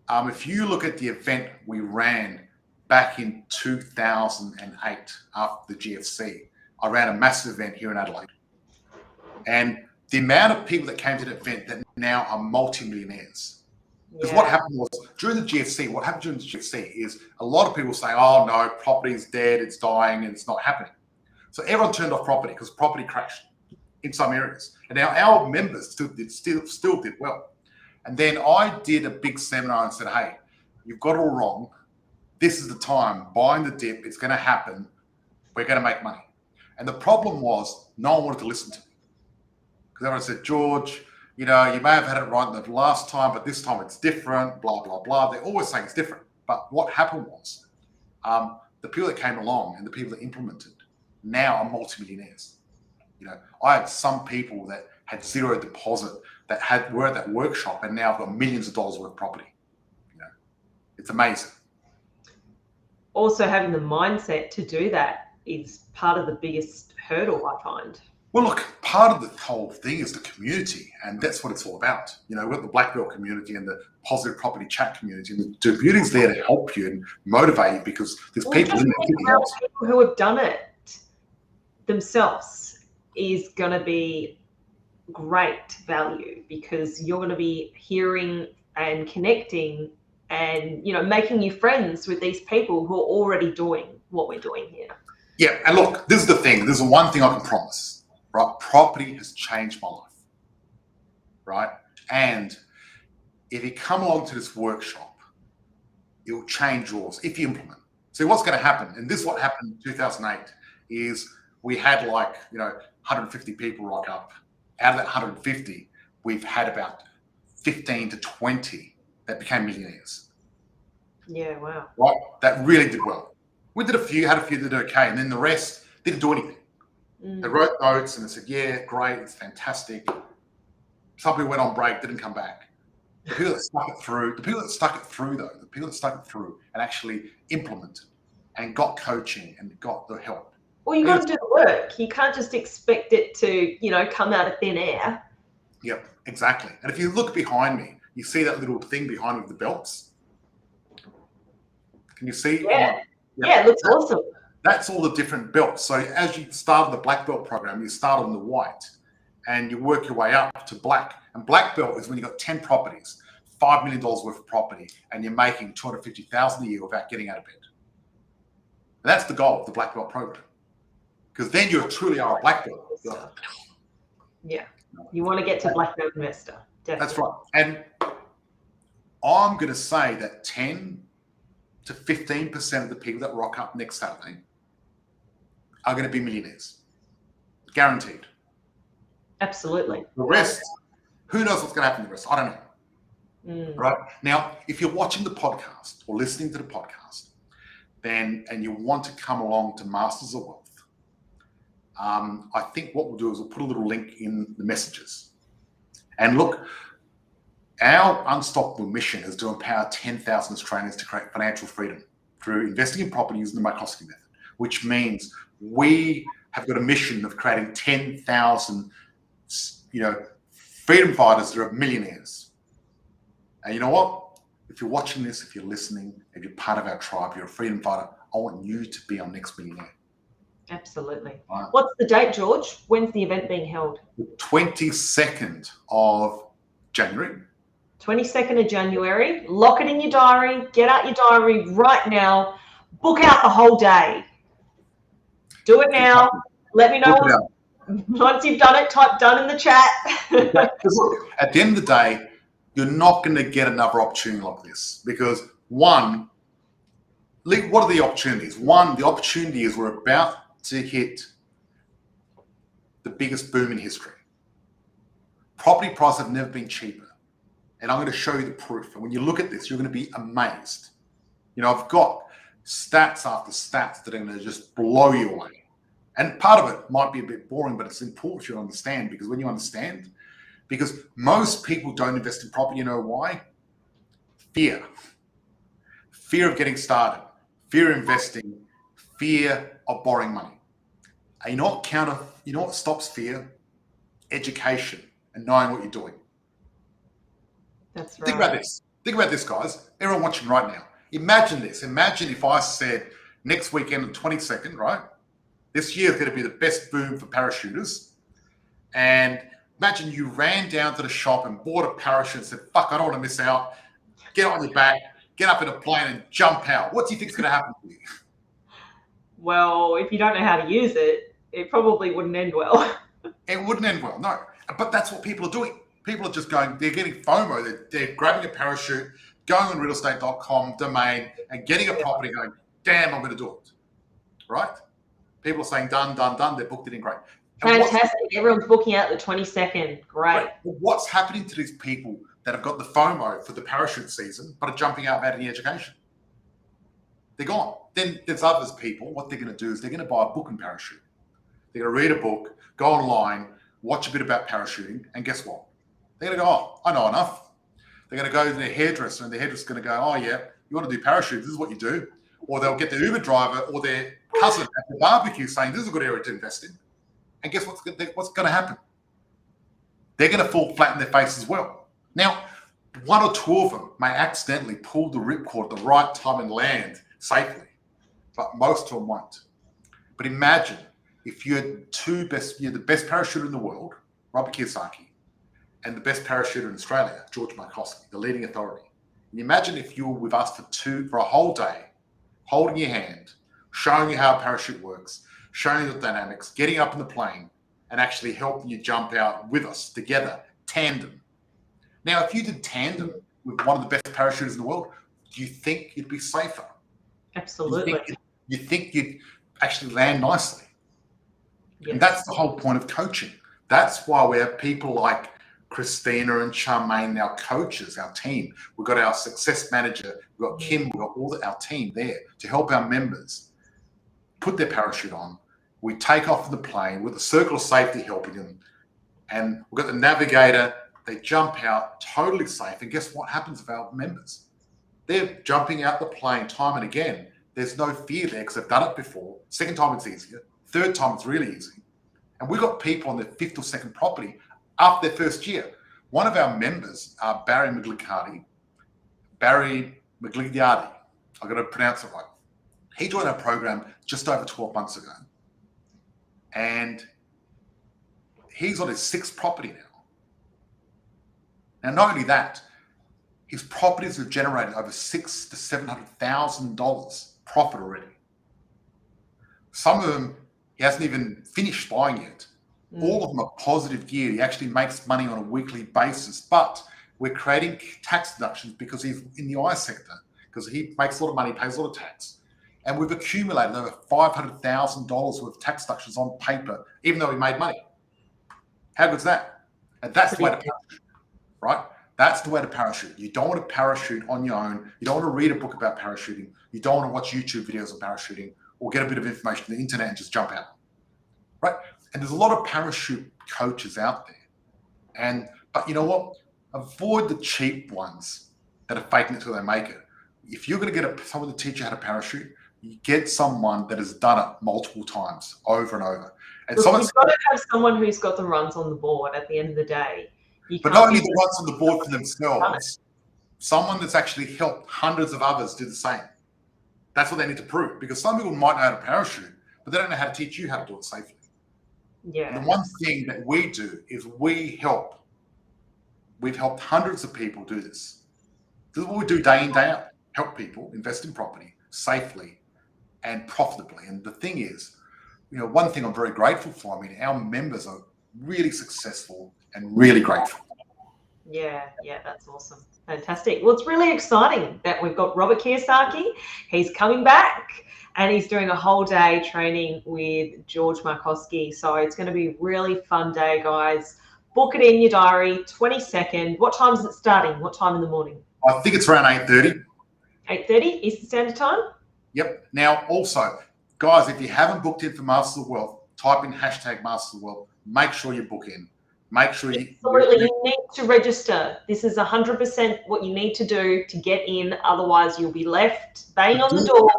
if you look at the event we ran back in 2008 after the GFC, I ran a massive event here in Adelaide. And the amount of people that came to the event that now are multi-millionaires. Because what happened was, during the GFC, what happened during the GFC is a lot of people say, oh no, property's dead, it's dying, and it's not happening. So everyone turned off property because property crashed in some areas. And now our members still did well. And then I did a big seminar and said, hey, you've got it all wrong. This is the time, buying the dip, it's going to happen. We're going to make money. And the problem was no one wanted to listen to me. Because everyone said, George, you know, you may have had it right the last time, but this time it's different, blah, blah, blah. They're always saying it's different. But what happened was the people that came along and the people that implemented now are multimillionaires. You know, I had some people that had zero deposit that were at that workshop and now have got millions of dollars worth of property. You know, it's amazing. Also, having the mindset to do that is part of the biggest hurdle, I find. Well, look, part of the whole thing is the community, and that's what it's all about. You know, we've got the Black Belt community and the Positive Property Chat community, and the community's there to help you and motivate you because there's people in there. People who have done it themselves is going to be great value because you're going to be hearing and connecting and, you know, making you friends with these people who are already doing what we're doing here. Yeah, and look, this is the thing. There's one thing I can promise, right? Property has changed my life, right? And if you come along to this workshop, it'll change yours if you implement. So what's going to happen, and this is what happened in 2008, is we had 150 people rock up. Out of that 150, we've had about 15 to 20 that became millionaires. Yeah, wow. Right? That really did well. We did had a few that did okay, and then the rest didn't do anything. They wrote notes and they said, yeah, great, it's fantastic. Some people went on break, didn't come back. The people that stuck it through, and actually implemented and got coaching and got the help. Well, you got to do the work. You can't just expect it to, you know, come out of thin air. Yep, exactly. And if you look behind me, you see that little thing behind me with the belts? Can you see? Yeah, yeah, it looks awesome. That's all the different belts. So as you start the black belt program, you start on the white and you work your way up to black. And black belt is when you've got 10 properties, $5 million worth of property, and you're making $250,000 a year without getting out of bed. And that's the goal of the black belt program. Because then you truly are a black belt. Yeah, you want to get to black belt investor. Definitely. That's right. And I'm going to say that 10 to 15% of the people that rock up next Saturday are going to be millionaires. Guaranteed. Absolutely. The rest, who knows what's going to happen to the rest? I don't know. Right? Now, if you're watching the podcast or listening to the podcast, and you want to come along to Masters of Wealth, I think what we'll do is we'll put a little link in the messages. And look, our unstoppable mission is to empower 10,000 Australians to create financial freedom through investing in property using the Markoski method, which means we have got a mission of creating 10,000, freedom fighters that are millionaires. And you know what? If you're watching this, if you're listening, if you're part of our tribe, you're a freedom fighter, I want you to be our next millionaire. Absolutely. Right. What's the date, George? When's the event being held? The 22nd of January. 22nd of January. Lock it in your diary. Get out your diary right now. Book out the whole day. Do it now. Let me know once you've done it. Type done in the chat. Look, at the end of the day, you're not going to get another opportunity like this because one, what are the opportunities? One, the opportunity is we're about to hit the biggest boom in history. Property prices have never been cheaper. And I'm going to show you the proof. And when you look at this, you're going to be amazed. You know, I've got stats after stats that are going to just blow you away. And part of it might be a bit boring, but it's important for you to understand because when you understand, because most people don't invest in property, you know why? Fear. Fear of getting started, fear of investing, fear of borrowing money. And you know what stops fear? Education and knowing what you're doing. That's right. Think about this, guys. Everyone watching right now. Imagine this. Imagine if I said next weekend, the 22nd, right? This year is going to be the best boom for parachuters. And imagine you ran down to the shop and bought a parachute and said, fuck, I don't want to miss out. Get on your back, get up in a plane and jump out. What do you think is going to happen to you? Well, if you don't know how to use it, it probably wouldn't end well. It wouldn't end well, no. But that's what people are doing. People are just going, they're getting FOMO. They're grabbing a parachute, going on realestate.com domain and getting a property going, damn, I'm going to do it. Right? People are saying, done. They're booked it in, great. And fantastic. Everyone's booking out the 22nd. Great. Right. What's happening to these people that have got the FOMO for the parachute season, but are jumping out without any education? They're gone. Then there's others people, what they're going to do is they're going to buy a book and parachute. They're going to read a book, go online, watch a bit about parachuting, and guess what? They're going to go, oh, I know enough. They're going to go to their hairdresser, and the hairdresser's going to go, oh, yeah, you want to do parachute, this is what you do. Or they'll get their Uber driver or their cousin at the barbecue saying, this is a good area to invest in. And guess what's going to happen? They're going to fall flat in their face as well. Now, one or two of them may accidentally pull the ripcord at the right time and land safely, but most of them won't. But imagine if you're the best parachuter in the world, Robert Kiyosaki, and the best parachuter in Australia, George Markoski, the leading authority. And imagine if you were with us for a whole day, holding your hand, showing you how a parachute works, showing you the dynamics, getting up in the plane, and actually helping you jump out with us together, tandem. Now, if you did tandem with one of the best parachuters in the world, do you think you'd be safer? Absolutely. You think you'd actually land nicely? Yes. And that's the whole point of coaching. That's why we have people like Christina and Charmaine, our coaches, our team. We've got our success manager, we've got Kim, we've got our team there to help our members put their parachute on. We take off the plane with the circle of safety helping them. And we've got the navigator, they jump out totally safe. And guess what happens with our members? They're jumping out the plane time and again. There's no fear there because they've done it before. Second time it's easier. Third time it's really easy. And we've got people on their fifth or second property after their first year. One of our members, Barry Magliardi, I've got to pronounce it right. He joined our program just over 12 months ago. And he's on his sixth property now. Now, not only that, his properties have generated over $600,000 to $700,000 profit already. Some of them he hasn't even finished buying yet. All of them are positive gear. He actually makes money on a weekly basis, but we're creating tax deductions because he's in the I sector, because he makes a lot of money, pays a lot of tax. And we've accumulated over $500,000 worth of tax deductions on paper, even though he made money. How good's that? And that's the way to parachute, right? That's the way to parachute. You don't want to parachute on your own. You don't want to read a book about parachuting. You don't want to watch YouTube videos of parachuting or get a bit of information on the internet and just jump out, right? And there's a lot of parachute coaches out there. But you know what? Avoid the cheap ones that are faking it till they make it. If you're going to get someone to teach you how to parachute, you get someone that has done it multiple times over and over. And you've got to have someone who's got the runs on the board at the end of the day. But not only the runs on the board for themselves, someone that's actually helped hundreds of others do the same. That's what they need to prove, because some people might know how to parachute, but they don't know how to teach you how to do it safely. Yeah. And the one thing that we do is we've helped hundreds of people do this. This is what we do day in, day out. Help people invest in property safely and profitably. And the thing is, one thing I'm very grateful for, our members are really successful and really grateful. Yeah, that's awesome. Fantastic. Well, it's really exciting that we've got Robert Kiyosaki. He's coming back and he's doing a whole day training with George Markoski. So it's going to be a really fun day, guys. Book it in your diary, 22nd. What time is it starting? What time in the morning? I think it's around 8:30. 8:30 Eastern Standard Time? Yep. Now, also, guys, if you haven't booked in for Masters of the Wealth, type in #Masters of the Wealth. Make sure you book in. Make sure you... Absolutely. You need to register. This is 100% what you need to do to get in. Otherwise, you'll be left banging on the door.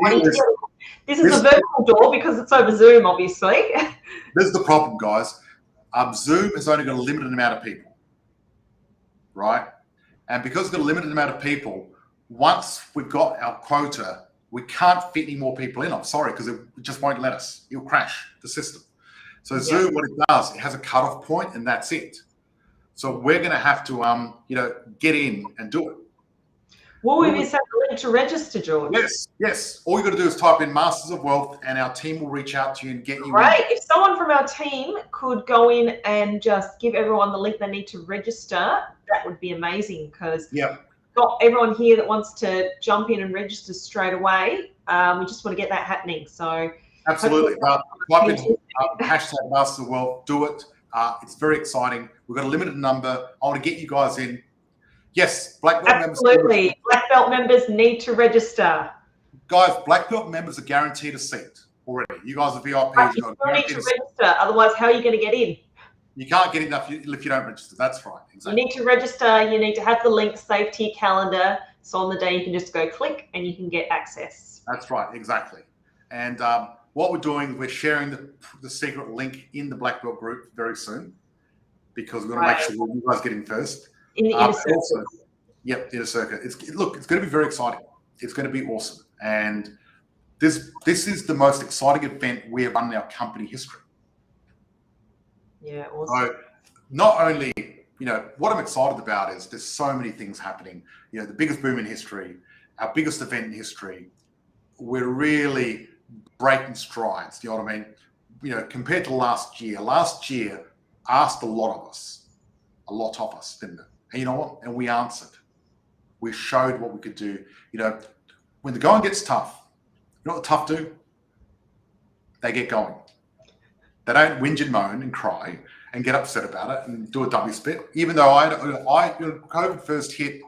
This is a virtual door because it's over Zoom, obviously. This is the problem, guys. Zoom has only got a limited amount of people, right? And because it's got a limited amount of people, once we've got our quota, we can't fit any more people in. I'm sorry, because it just won't let us. It'll crash the system. So Zoom, what it does, it has a cutoff point, and that's it. So we're going to have to, get in and do it. Will we miss out the link to register, George? Yes. All you got to do is type in Masters of Wealth, and our team will reach out to you and get you Great. If someone from our team could go in and just give everyone the link they need to register, that would be amazing, because got everyone here that wants to jump in and register straight away. We just want to get that happening. So absolutely. Type in hashtag Masters of Wealth. Do it. It's very exciting. We've got a limited number. I want to get you guys in. Yes, black belt members. Absolutely. Black belt members need to register. Guys, black belt members are guaranteed a seat already. You guys are VIPs. You still need to register. Otherwise, how are you going to get in? You can't get in if you don't register. That's right. Exactly. You need to register. You need to have the link saved to your calendar. So on the day, you can just go click and you can get access. That's right. Exactly. And what we're doing, we're sharing the secret link in the black belt group very soon, because we're going to make sure you guys get in first. In the inner circle. Also, inner circle. Look, it's going to be very exciting. It's going to be awesome. And this is the most exciting event we have done in our company history. Yeah, awesome. So not only, what I'm excited about is there's so many things happening. The biggest boom in history, our biggest event in history. We're really breaking strides. You know what I mean? Compared to last year asked a lot of us, didn't it? And you know what? And we answered. We showed what we could do. When the going gets tough, you know what the tough do? They get going. They don't whinge and moan and cry and get upset about it and do a double split. Even though COVID first hit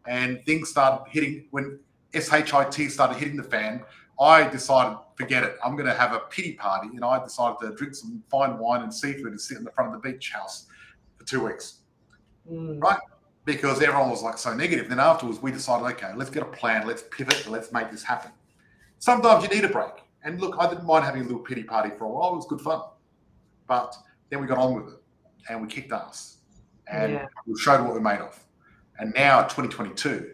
and things started hitting, when SHIT started hitting the fan, I decided, forget it. I'm going to have a pity party, and I decided to drink some fine wine and seafood and sit in the front of the beach house for 2 weeks. Right? Because everyone was like so negative. Then afterwards, we decided, okay, let's get a plan, let's pivot, and let's make this happen. Sometimes you need a break. And look, I didn't mind having a little pity party for a while. It was good fun. But then we got on with it, and we kicked ass. And we showed what we're made of. And now, 2022,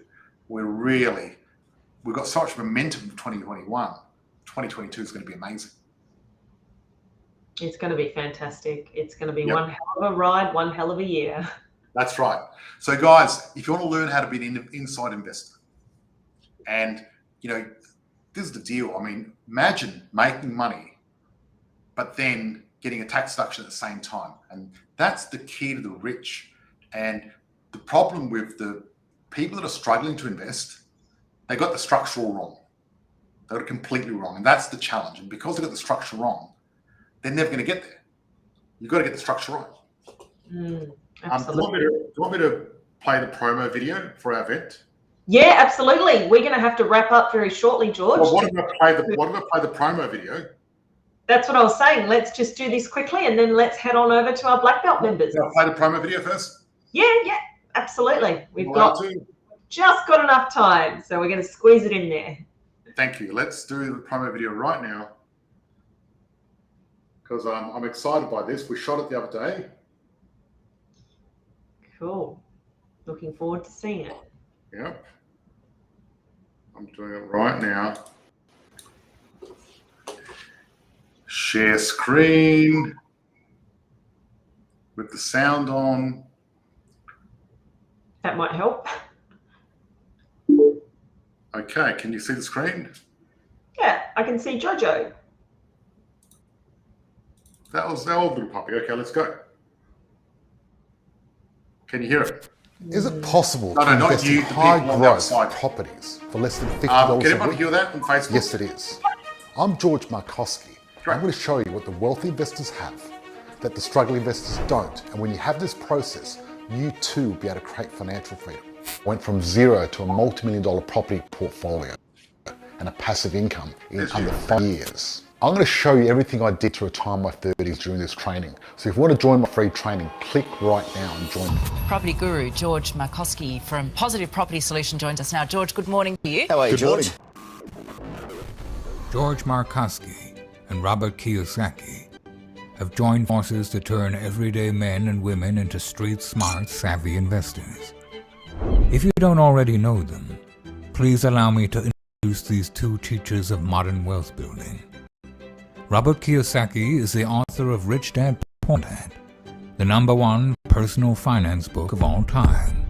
we've got so much momentum for 2021. 2022 is going to be amazing. It's going to be fantastic. It's going to be one hell of a ride, one hell of a year. That's right. So guys, if you want to learn how to be an inside investor, and this is the deal. I mean, imagine making money, but then getting a tax deduction at the same time. And that's the key to the rich. And the problem with the people that are struggling to invest, they got the structural wrong. They got it completely wrong. And that's the challenge. And because they got the structure wrong, they're never going to get there. You've got to get the structure right. Do you want me to play the promo video for our event? Yeah, absolutely. We're going to have to wrap up very shortly, George. Well, what if I play the promo video? That's what I was saying. Let's just do this quickly, and then let's head on over to our black belt members. Can I play the promo video first? Yeah, absolutely. We've just got enough time, so we're going to squeeze it in there. Thank you. Let's do the promo video right now, because I'm excited by this. We shot it the other day. Cool. Looking forward to seeing it. Yep. I'm doing it right now. Share screen with the sound on. That might help. Okay, can you see the screen? Yeah, I can see Jojo. That was our old little puppy. Okay, let's go. Can you hear it? Is it possible No, to not invest you, in the high people on the growth outside. properties for less than $50 Can a everybody week? hear that on Facebook? Yes, it is. I'm George Markoski. Right. I'm going to show you what the wealthy investors have that the struggling investors don't. And when you have this process, you too will be able to create financial freedom. Went from zero to a multi-million-dollar property portfolio and a passive income in under 5 years. I'm going to show you everything I did to retire my 30s during this training. So if you want to join my free training, click right now and join me. Property guru George Markoski from Positive Property Solution joins us now. George, good morning to you. How are you, George? George Markoski and Robert Kiyosaki have joined forces to turn everyday men and women into street smart, savvy investors. If you don't already know them, please allow me to introduce these two teachers of modern wealth building. Robert Kiyosaki is the author of Rich Dad Poor Dad, the #1 personal finance book of all time.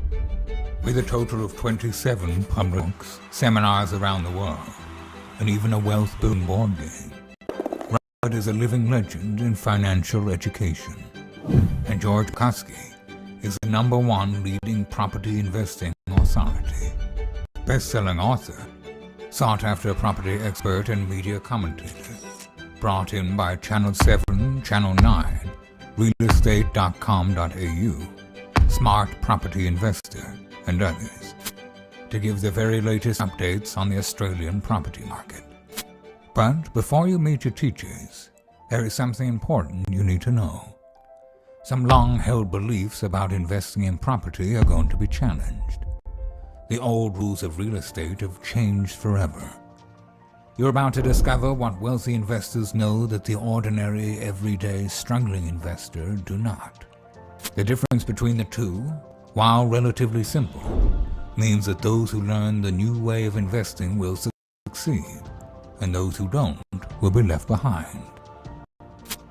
With a total of 27 public books, seminars around the world, and even a wealth building board game, Robert is a living legend in financial education. And George Markoski is the #1 leading property investing authority. Best-selling author, sought-after property expert and media commentator, brought in by Channel 7, Channel 9, realestate.com.au, Smart Property Investor, and others, to give the very latest updates on the Australian property market. But before you meet your teachers, there is something important you need to know. Some long-held beliefs about investing in property are going to be challenged. The old rules of real estate have changed forever. You're about to discover what wealthy investors know that the ordinary, everyday, struggling investor do not. The difference between the two, while relatively simple, means that those who learn the new way of investing will succeed, and those who don't will be left behind.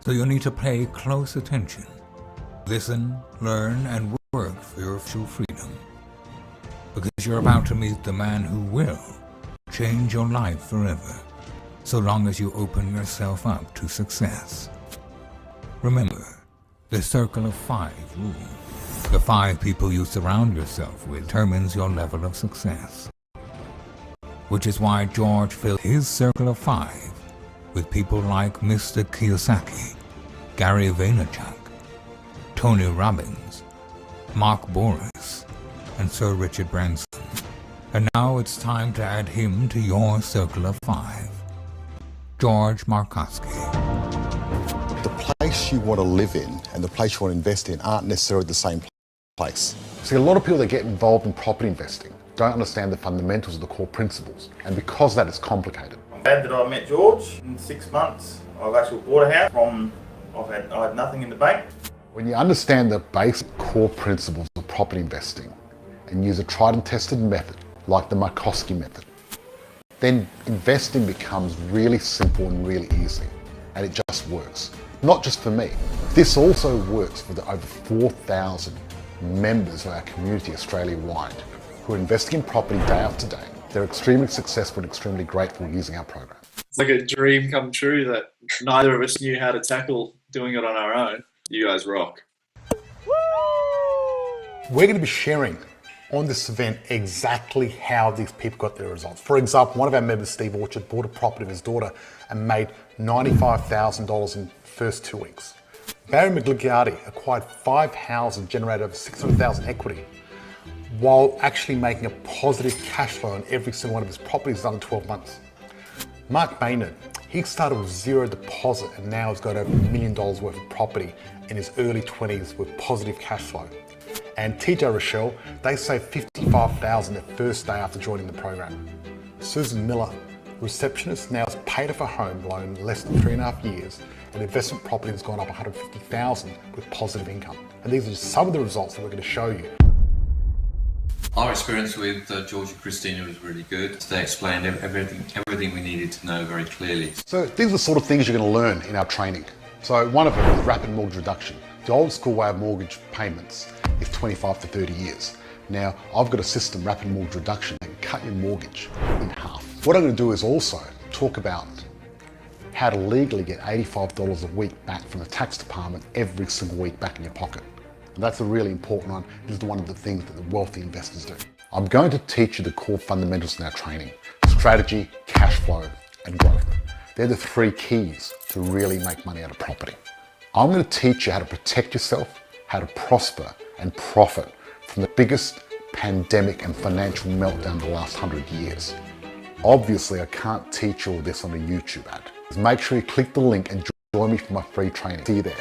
So you'll need to pay close attention. Listen, learn, and work for your true freedom. Because you're about to meet the man who will change your life forever, so long as you open yourself up to success. Remember, the circle of 5 rule. The 5 people you surround yourself with determines your level of success. Which is why George filled his circle of 5 with people like Mr. Kiyosaki, Gary Vaynerchuk, Tony Robbins, Mark Boris, and Sir Richard Branson. And now it's time to add him to your circle of 5. George Markoski. The place you want to live in and the place you want to invest in aren't necessarily the same place. See, a lot of people that get involved in property investing don't understand the fundamentals of the core principles, and because of that, it's complicated. I'm glad that I met George. In 6 months, I've actually bought a house from, I had nothing in the bank. When you understand the basic core principles of property investing and use a tried and tested method, like the Markoski method, then investing becomes really simple and really easy, and it just works. Not just for me. This also works for the over 4,000 members of our community Australia-wide who are investing in property day after day. They're extremely successful and extremely grateful using our program. It's like a dream come true that neither of us knew how to tackle doing it on our own. You guys rock. We're going to be sharing on this event exactly how these people got their results. For example, one of our members, Steve Orchard, bought a property of his daughter and made $95,000 in the first 2 weeks. Barry McGilliardi acquired 5 houses, generated over $600,000 equity, while actually making a positive cash flow on every single one of his properties under 12 months. Mark Maynard, he started with 0 deposit and now has got over $1 million worth of property in his early 20s with positive cash flow. And TJ Rochelle, they saved $55,000 their first day after joining the program. Susan Miller, receptionist, now has paid off a home loan in less than 3.5 years, and investment property has gone up $150,000 with positive income. And these are just some of the results that we're going to show you. Our experience with George and Christina was really good. They explained everything we needed to know very clearly. So these are the sort of things you're going to learn in our training. So one of them is rapid mortgage reduction. The old school way of mortgage payments is 25 to 30 years. Now, I've got a system, rapid mortgage reduction, that can cut your mortgage in half. What I'm going to do is also talk about how to legally get $85 a week back from the tax department every single week back in your pocket. And that's a really important one. This is one of the things that the wealthy investors do. I'm going to teach you the core fundamentals in our training: strategy, cash flow, and growth. They're the 3 keys to really make money out of property. I'm going to teach you how to protect yourself, how to prosper and profit from the biggest pandemic and financial meltdown of the last 100 years. Obviously, I can't teach you all this on a YouTube ad. Make sure you click the link and join me for my free training. See you there.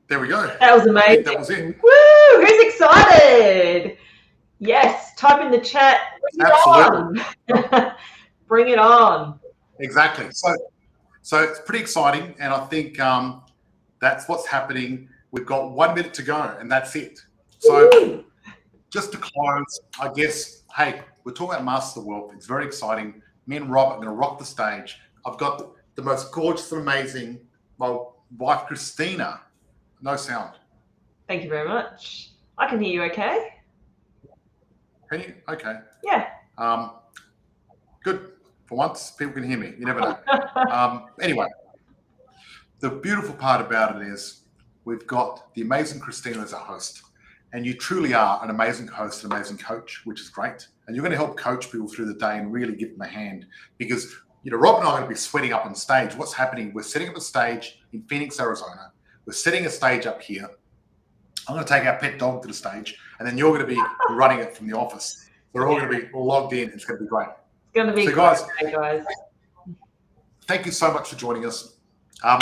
There we go. That was amazing. That was it. Woo! Who's excited? Yes, type in the chat. Absolutely. Bring it on. Exactly. So it's pretty exciting, and I think that's what's happening. We've got 1 minute to go, and that's it. So just to close, I guess, hey, we're talking about Master of the Wealth. It's very exciting. Me and Rob are going to rock the stage. I've got the most gorgeous and amazing, my wife Christina, No sound. Thank you very much. I can hear you okay. Can you? Okay. Yeah. Good. For once, people can hear me. You never know. Anyway, the beautiful part about it is we've got the amazing Christina as our host. And you truly are an amazing host, an amazing coach, which is great. And you're going to help coach people through the day and really give them a hand. Because, Rob and I are going to be sweating up on stage. What's happening? We're setting up a stage in Phoenix, Arizona. We're setting a stage up here. I'm going to take our pet dog to the stage. And then you're going to be running it from the office. We're all going to be logged in. It's going to be great. It's going to be so guys, guys. Thank you so much for joining us. I'm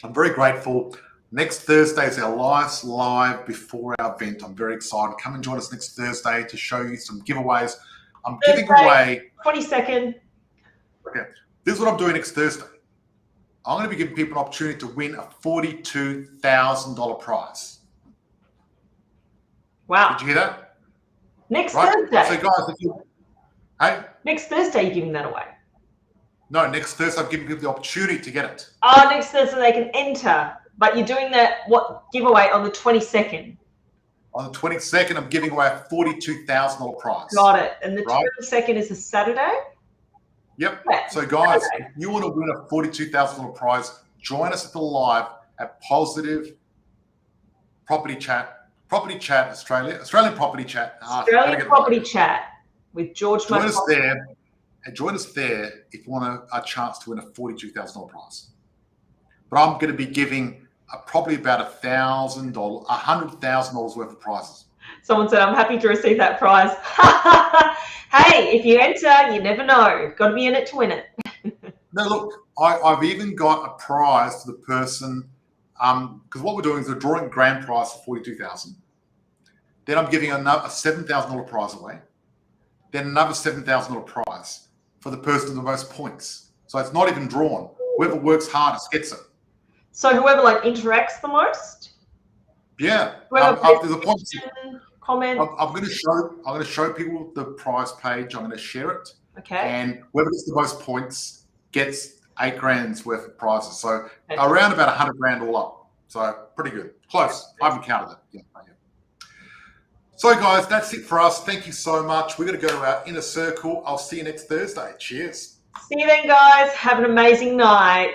very grateful. Next Thursday is our last live before our event. I'm very excited. Come and join us next Thursday to show you some giveaways. I'm giving away 22nd. Okay, this is what I'm doing next Thursday. I'm going to be giving people an opportunity to win a $42,000 prize. Wow! Did you hear that? Next Thursday. So guys, next Thursday, you're giving that away. No, next Thursday I'm giving people the opportunity to get it. Oh, next Thursday they can enter. But you're doing that giveaway on the 22nd. On the 22nd, I'm giving away a $42,000 prize. Got it. And the 22nd is a Saturday? Yep. Yeah, So guys, Saturday. if you want to win a $42,000 prize, join us at the live at Positive Property Chat Australia, Australian Property Chat. Australian Property Chat with George Join us Markoski. there. And join us there if you want a chance to win a $42,000 prize. But I'm going to be giving probably about $100,000 worth of prizes. Someone said, I'm happy to receive that prize. Hey, if you enter, you never know. Got to be in it to win it. No, look, I've even got a prize to the person, because what we're doing is we're drawing grand prize for $42,000. Then I'm giving another $7,000 prize away. Then another $7,000 prize for the person with the most points. So it's not even drawn. Whoever works hardest gets it. So whoever interacts the most? Yeah. Whoever There's a point. Comment. I'm going to show people the prize page. I'm going to share it. Okay. And whoever gets the most points gets $8,000 worth of prizes. So around about $100,000 all up. So pretty good. Close. I haven't counted it. Yeah. So guys, that's it for us. Thank you so much. We're going to go to our inner circle. I'll see you next Thursday. Cheers. See you then, guys. Have an amazing night.